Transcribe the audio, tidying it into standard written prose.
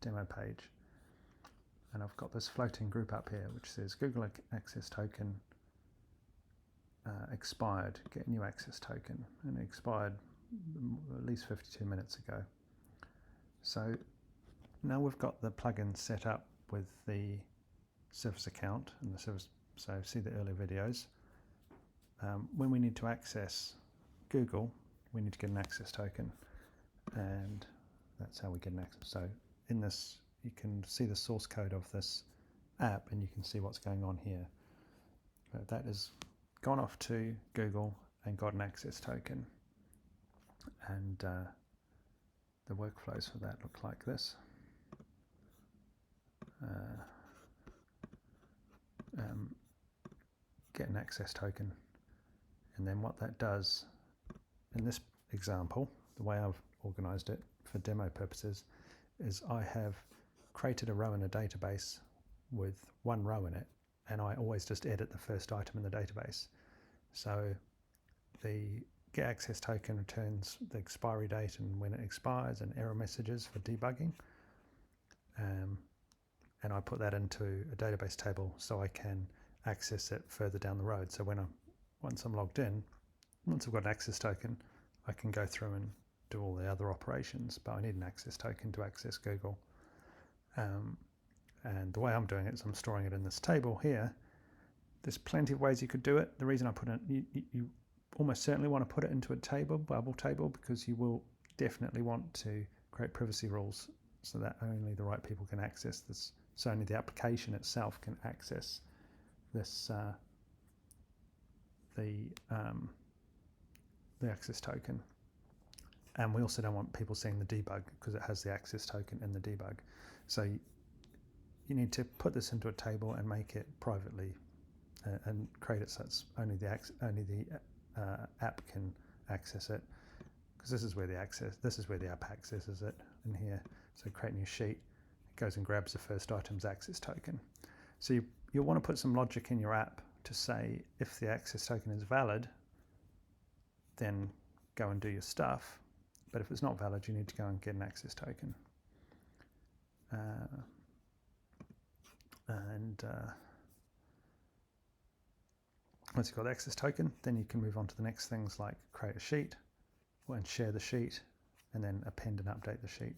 demo page, and I've got this floating group up here which says Google Access Token expired, get a new access token, and it expired at least 52 minutes ago. So now we've got the plugin set up with the service account and the service, so see the earlier videos. When we need to access Google, we need to get an access token, and that's how we get an access. So in this, you can see the source code of this app, and you can see what's going on here. That is gone off to Google and got an access token, and the workflows for that look like this. Get an access token, and then what that does in this example, the way I've organized it for demo purposes, is I have created a row in a database with one row in it, and I always just edit the first item in the database. So the get access token returns the expiry date and when it expires, and error messages for debugging, and I put that into a database table so I can access it further down the road. So once I'm logged in, once I've got an access token, I can go through and do all the other operations, but I need an access token to access Google. And the way I'm doing it is I'm storing it in this table here. There's plenty of ways you could do it. The reason I put it, you almost certainly want to put it into a table, bubble table, because you will definitely want to create privacy rules so that only the right people can access this. So only the application itself can access this, the access token. And we also don't want people seeing the debug because it has the access token in the debug. So you need to put this into a table and make it privately and create it so it's only the app can access it, because this is where the app accesses it in here. So create a new sheet, it goes and grabs the first item's access token. So you'll want to put some logic in your app to say if the access token is valid, then go and do your stuff. But if it's not valid, you need to go and get an access token. Once you've got the access token, then you can move on to the next things like create a sheet and share the sheet, and then append and update the sheet.